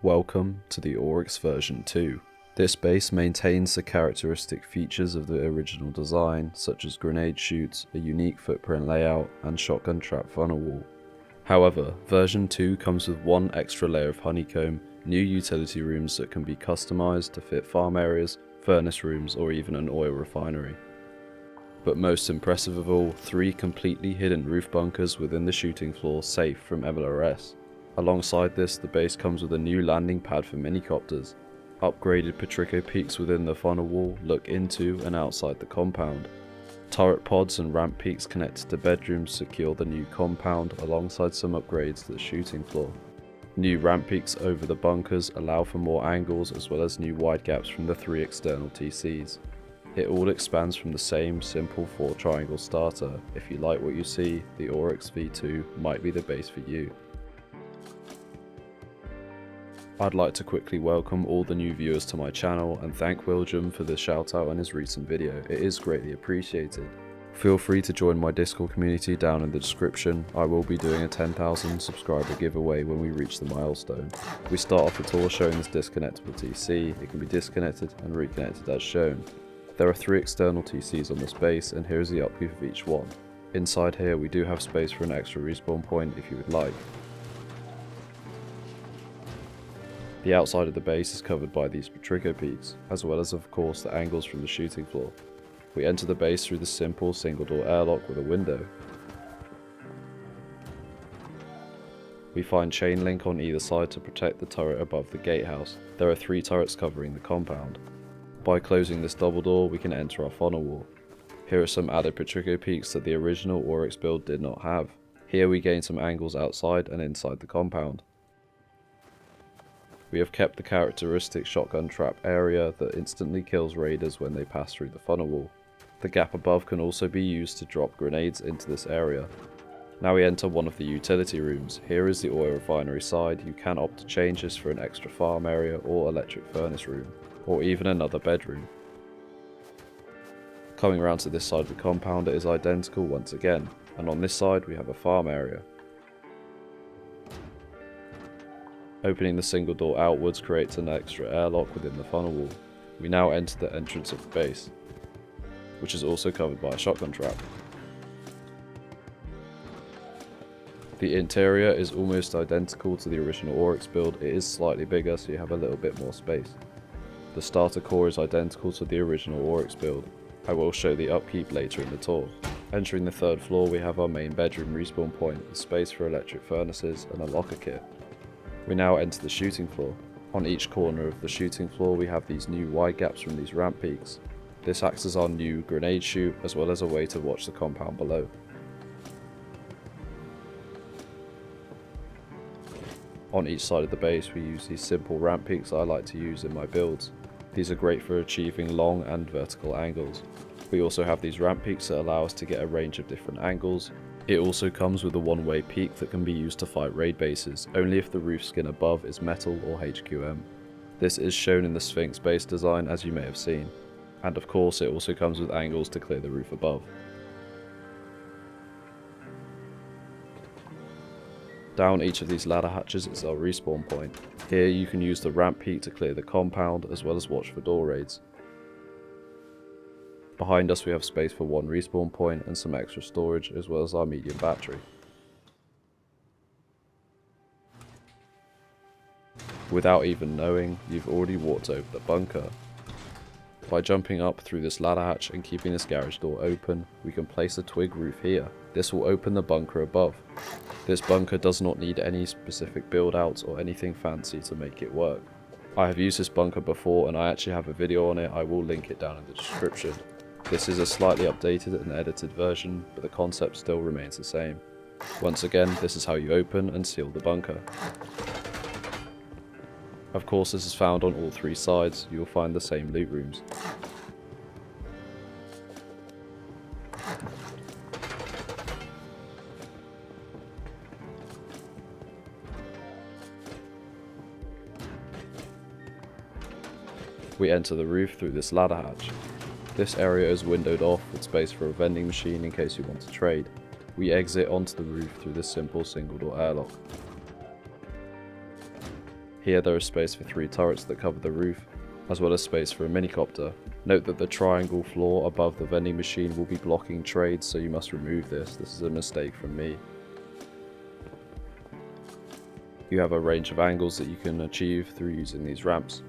Welcome to the ORYX version 2. This base maintains the characteristic features of the original design, such as grenade chutes, a unique footprint layout, and shotgun trap funnel wall. However, version 2 comes with one extra layer of honeycomb, new utility rooms that can be customized to fit farm areas, furnace rooms, or even an oil refinery. But most impressive of all, 3 completely hidden roof bunkers within the shooting floor safe from MLRS. Alongside this, the base comes with a new landing pad for minicopters. Upgraded Patrico peaks within the funnel wall look into and outside the compound. Turret pods and ramp peaks connected to bedrooms secure the new compound alongside some upgrades to the shooting floor. New ramp peaks over the bunkers allow for more angles as well as new wide gaps from the 3 external TCs. It all expands from the same simple 4 triangle starter. If you like what you see, the ORYX V2 might be the base for you. I'd like to quickly welcome all the new viewers to my channel and thank William for the shoutout on his recent video. It is greatly appreciated. Feel free to join my Discord community down in the description. I will be doing a 10,000 subscriber giveaway when we reach the milestone. We start off the tour showing this disconnectable TC. It can be disconnected and reconnected as shown. There are 3 external TCs on this base and here is the upkeep of each one. Inside here we do have space for an extra respawn point if you would like. The outside of the base is covered by these Patrico peaks, as well as of course the angles from the shooting floor. We enter the base through the simple single door airlock with a window. We find chain link on either side to protect the turret above the gatehouse. There are 3 turrets covering the compound. By closing this double door we can enter our funnel wall. Here are some added Patrico peaks that the original ORYX build did not have. Here we gain some angles outside and inside the compound. We have kept the characteristic shotgun trap area that instantly kills raiders when they pass through the funnel wall. The gap above can also be used to drop grenades into this area. Now we enter one of the utility rooms. Here is the oil refinery side. You can opt to change this for an extra farm area or electric furnace room, or even another bedroom. Coming around to this side of the compound, it is identical once again, and on this side we have a farm area. Opening the single door outwards creates an extra airlock within the funnel wall. We now enter the entrance of the base, which is also covered by a shotgun trap. The interior is almost identical to the original ORYX build. It is slightly bigger so you have a little bit more space. The starter core is identical to the original ORYX build. I will show the upkeep later in the tour. Entering the 3rd floor we have our main bedroom respawn point with space for electric furnaces and a locker kit. We now enter the shooting floor. On each corner of the shooting floor we have these new wide gaps from these ramp peaks. This acts as our new grenade chute as well as a way to watch the compound below. On each side of the base we use these simple ramp peaks I like to use in my builds. These are great for achieving long and vertical angles. We also have these ramp peaks that allow us to get a range of different angles. It also comes with a one-way peak that can be used to fight raid bases, only if the roof skin above is metal or HQM. This is shown in the Sphinx base design as you may have seen. And of course it also comes with angles to clear the roof above. Down each of these ladder hatches is our respawn point. Here you can use the ramp peak to clear the compound as well as watch for door raids. Behind us we have space for 1 respawn point and some extra storage as well as our medium battery. Without even knowing, you've already walked over the bunker. By jumping up through this ladder hatch and keeping this garage door open, we can place a twig roof here. This will open the bunker above. This bunker does not need any specific build outs or anything fancy to make it work. I have used this bunker before and I actually have a video on it. I will link it down in the description. This is a slightly updated and edited version, but the concept still remains the same. Once again, this is how you open and seal the bunker. Of course this is found on all 3 sides. You will find the same loot rooms. We enter the roof through this ladder hatch. This area is windowed off with space for a vending machine in case you want to trade. We exit onto the roof through this simple single door airlock. Here there is space for 3 turrets that cover the roof, as well as space for a minicopter. Note that the triangle floor above the vending machine will be blocking trades, so you must remove this. This is a mistake from me. You have a range of angles that you can achieve through using these ramps.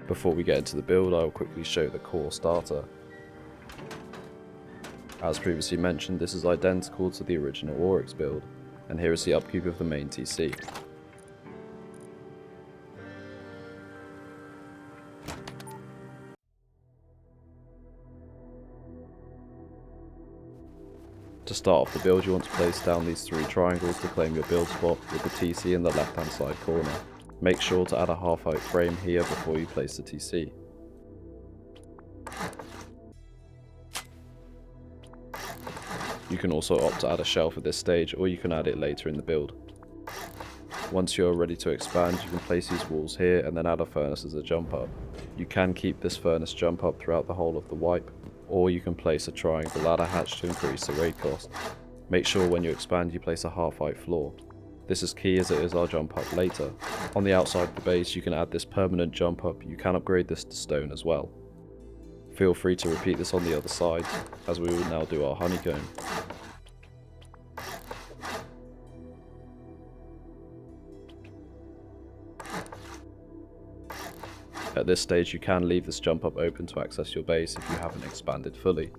Before we get into the build, I will quickly show the core starter. As previously mentioned, this is identical to the original ORYX build, and here is the upkeep of the main TC. To start off the build, you want to place down these 3 triangles to claim your build spot with the TC in the left hand side corner. Make sure to add a half height frame here before you place the TC. You can also opt to add a shelf at this stage, or you can add it later in the build. Once you are ready to expand, you can place these walls here and then add a furnace as a jump up. You can keep this furnace jump up throughout the whole of the wipe, or you can place a triangle ladder hatch to increase the raid cost. Make sure when you expand you place a half height floor. This is key as it is our jump up later. On the outside of the base you can add this permanent jump up. You can upgrade this to stone as well. Feel free to repeat this on the other side, as we will now do our honeycomb. At this stage you can leave this jump up open to access your base if you haven't expanded fully.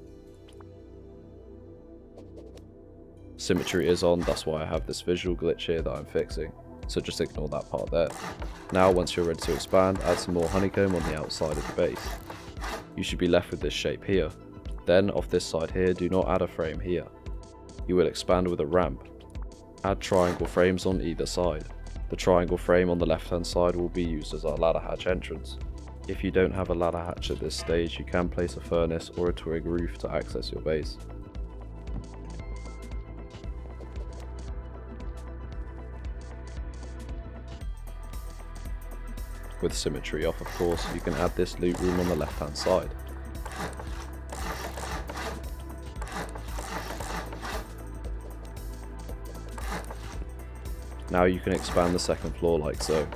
Symmetry is on, that's why I have this visual glitch here that I'm fixing, so just ignore that part there. Now once you're ready to expand, add some more honeycomb on the outside of the base. You should be left with this shape here. Then off this side here, do not add a frame here. You will expand with a ramp. Add triangle frames on either side. The triangle frame on the left hand side will be used as our ladder hatch entrance. If you don't have a ladder hatch at this stage, you can place a furnace or a twig roof to access your base. With symmetry off, of course, you can add this loot room on the left hand side. Now you can expand the second floor like so.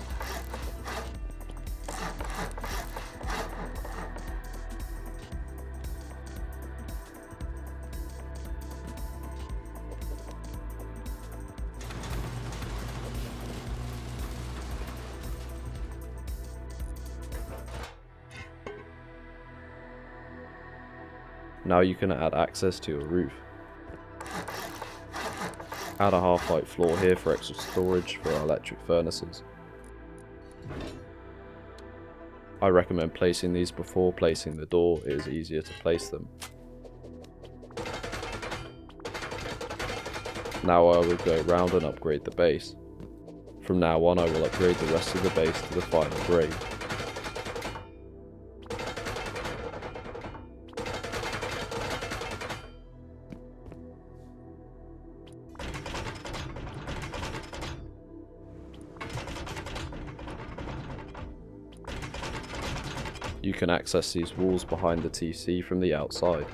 Now you can add access to your roof. Add a half height floor here for extra storage for our electric furnaces. I recommend placing these before placing the door, it is easier to place them. Now I will go round and upgrade the base. From now on I will upgrade the rest of the base to the final grade. You can access these walls behind the TC from the outside.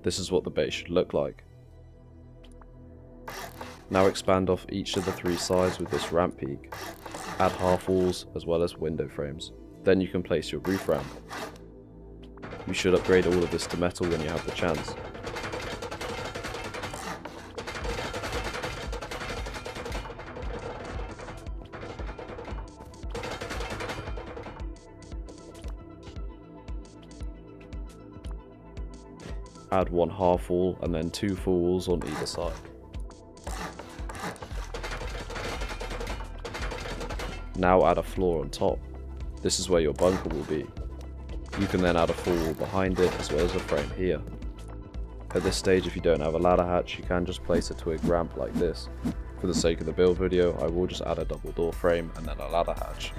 This is what the base should look like. Now expand off each of the 3 sides with this ramp peak. Add half walls as well as window frames. Then you can place your roof ramp. You should upgrade all of this to metal when you have the chance. Add 1 half wall and then 2 full walls on either side. Now add a floor on top. This is where your bunker will be. You can then add a full wall behind it as well as a frame here. At this stage, if you don't have a ladder hatch, you can just place a twig ramp like this. For the sake of the build video, I will just add a double door frame and then a ladder hatch.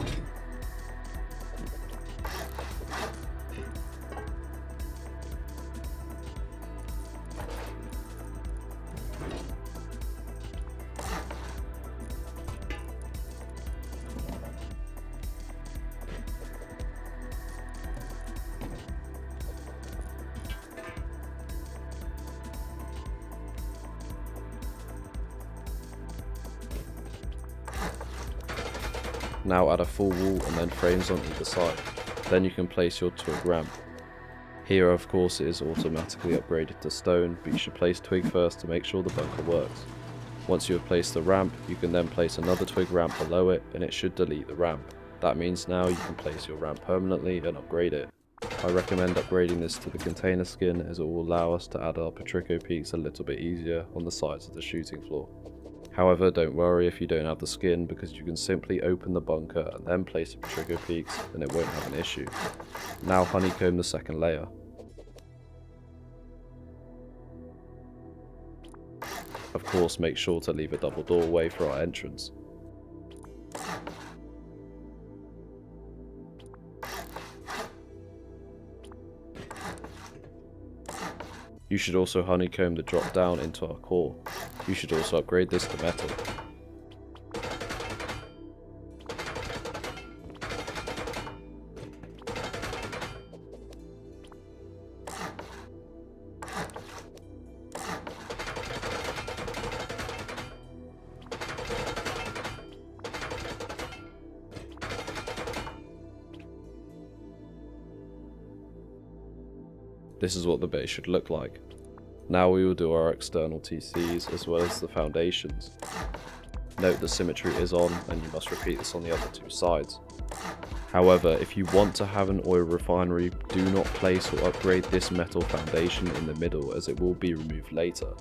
Now add a full wall and then frames on either side. Then you can place your twig ramp. Here of course it is automatically upgraded to stone, but you should place twig first to make sure the bunker works. Once you have placed the ramp, you can then place another twig ramp below it and it should delete the ramp. That means now you can place your ramp permanently and upgrade it. I recommend upgrading this to the container skin as it will allow us to add our Petrico peaks a little bit easier on the sides of the shooting floor. However, don't worry if you don't have the skin, because you can simply open the bunker and then place the Petrico peaks and it won't have an issue. Now honeycomb the second layer. Of course, make sure to leave a double doorway for our entrance. You should also honeycomb the drop down into our core. You should also upgrade this to metal. This is what the base should look like. Now we will do our external TCs as well as the foundations. Note the symmetry is on and you must repeat this on the other two sides. However, if you want to have an oil refinery, do not place or upgrade this metal foundation in the middle as it will be removed later.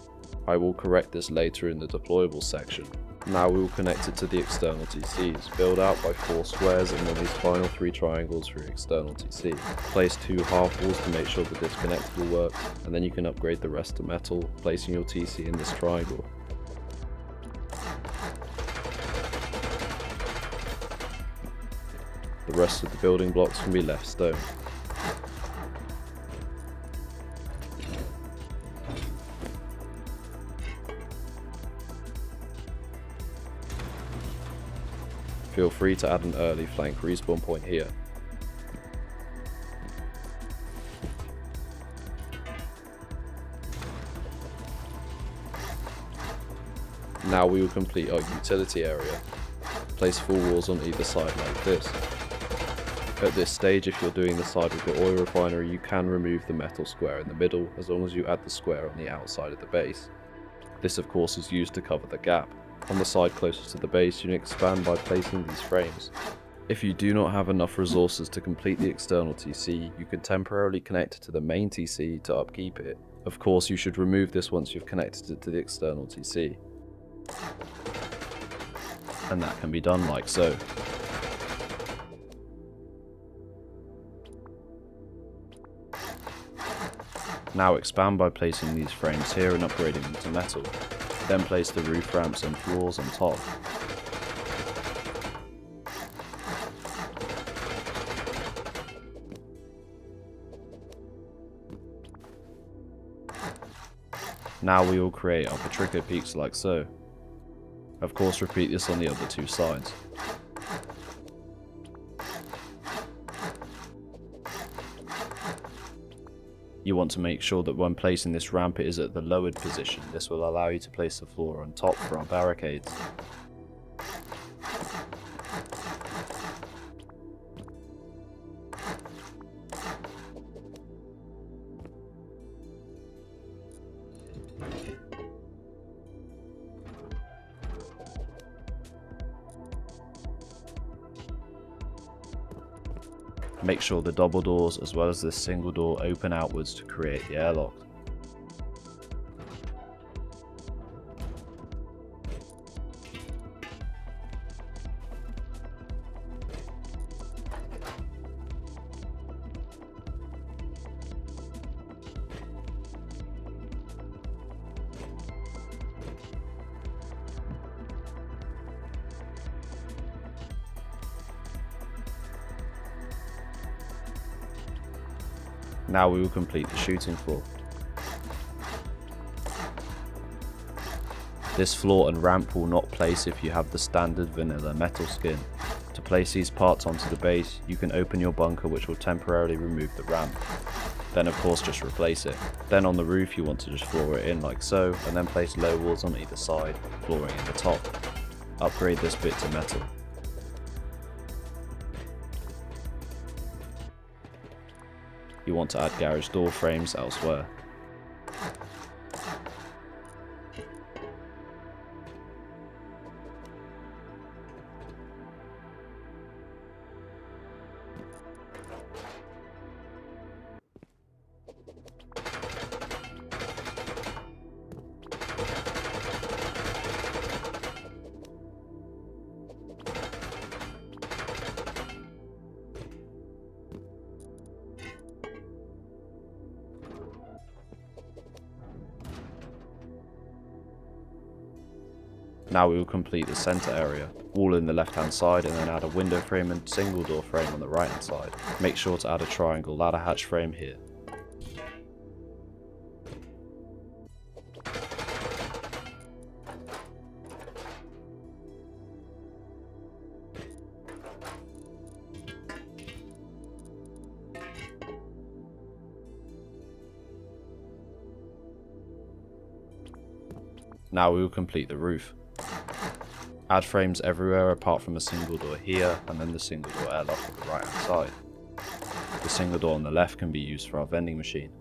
I will correct this later in the deployables section. Now we will connect it to the external TCs, build out by 4 squares and then these final 3 triangles for your external TC. Place 2 half walls to make sure the disconnect will work, and then you can upgrade the rest to metal, placing your TC in this triangle. The rest of the building blocks can be left stone. Feel free to add an early flank respawn point here. Now we will complete our utility area. Place full walls on either side like this. At this stage, if you're doing the side with the oil refinery, you can remove the metal square in the middle as long as you add the square on the outside of the base. This of course is used to cover the gap. On the side closest to the base, you can expand by placing these frames. If you do not have enough resources to complete the external TC, you can temporarily connect it to the main TC to upkeep it. Of course, you should remove this once you've connected it to the external TC. And that can be done like so. Now expand by placing these frames here and upgrading them to metal. Then place the roof ramps and floors on top. Now we will create our Petrico peaks like so. Of course, repeat this on the other two sides. You want to make sure that when placing this ramp it is at the lowered position. This will allow you to place the floor on top for our barricades. Make sure the double doors as well as this single door open outwards to create the airlock. Now we will complete the shooting floor. This floor and ramp will not place if you have the standard vanilla metal skin. To place these parts onto the base, you can open your bunker which will temporarily remove the ramp. Then of course just replace it. Then on the roof you want to just floor it in like so, and then place low walls on either side, flooring in the top. Upgrade this bit to metal. you want to add garage door frames elsewhere. Now we will complete the centre area, wall in the left hand side, and then add a window frame and single door frame on the right hand side. Make sure to add a triangle ladder hatch frame here. Now we will complete the roof. Add frames everywhere apart from a single door here, and then the single door airlock on the right hand side. The single door on the left can be used for our vending machine.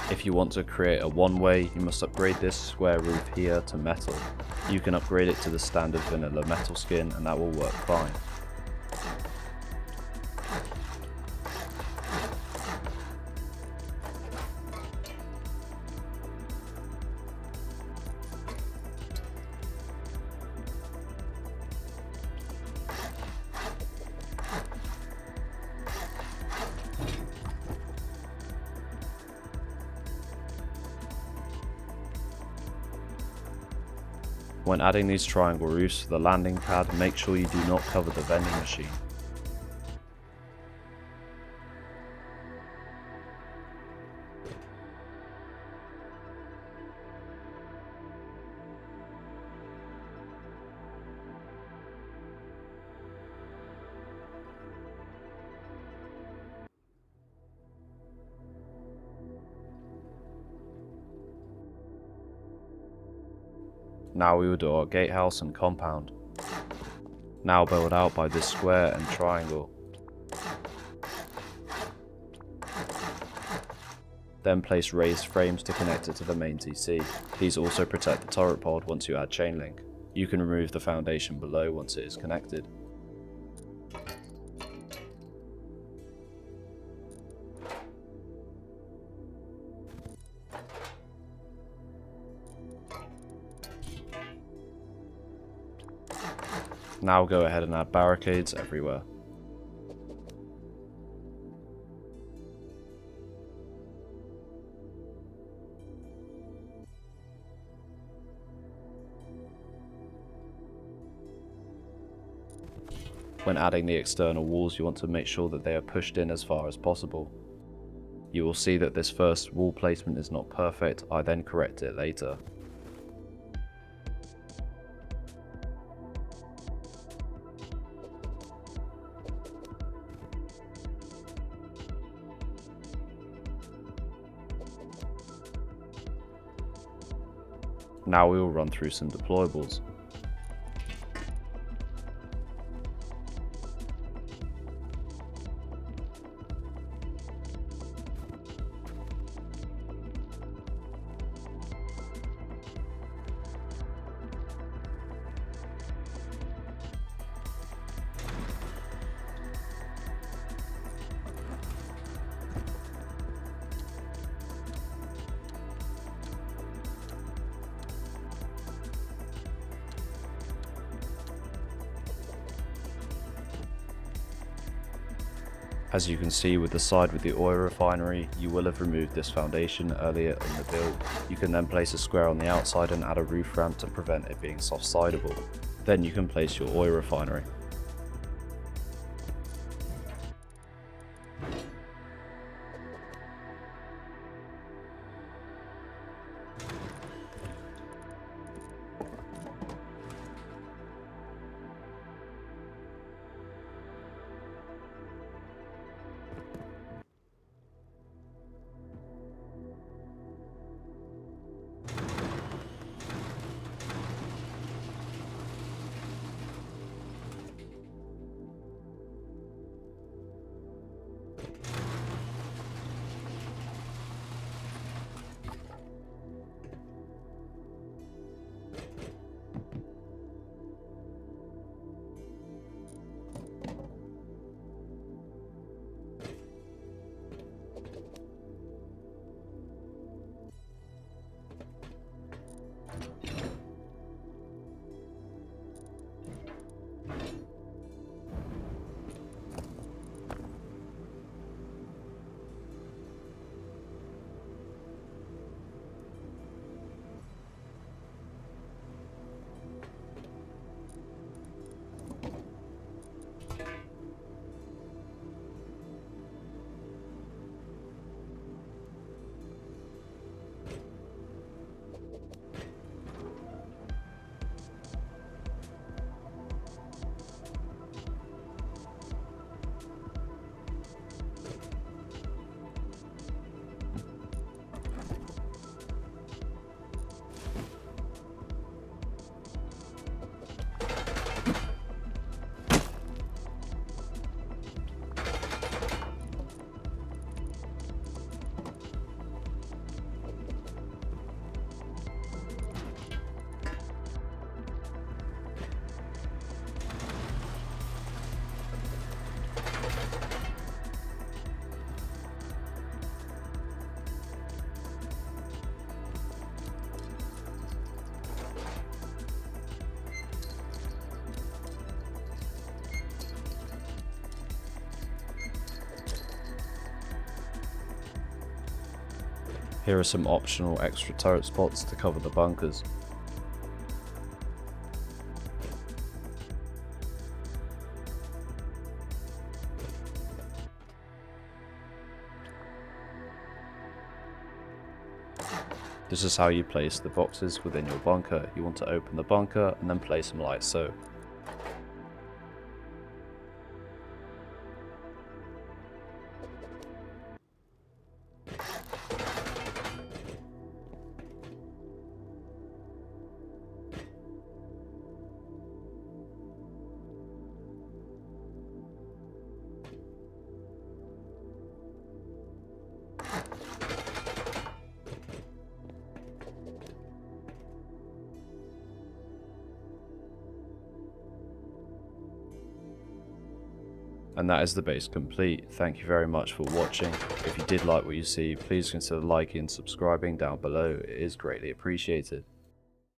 If you want to create a one-way, you must upgrade this square roof here to metal. You can upgrade it to the standard vanilla metal skin and that will work fine. When adding these triangle roofs to the landing pad, make sure you do not cover the vending machine. Now we will do our gatehouse and compound. Now build out by this square and triangle. Then place raised frames to connect it to the main TC. These also protect the turret pod once you add chain link. You can remove the foundation below once it is connected. Now go ahead and add barricades everywhere. When adding the external walls, you want to make sure that they are pushed in as far as possible. You will see that this first wall placement is not perfect, I then correct it later. Now we will run through some deployables. As you can see with the side with the oil refinery, you will have removed this foundation earlier in the build. You can then place a square on the outside and add a roof ramp to prevent it being soft-sidable. Then you can place your oil refinery. Here are some optional extra turret spots to cover the bunkers. This is how you place the boxes within your bunker. You want to open the bunker and then place them like so. And that is the base complete. Thank you very much for watching. If you did like what you see, please consider liking and subscribing down below. It is greatly appreciated.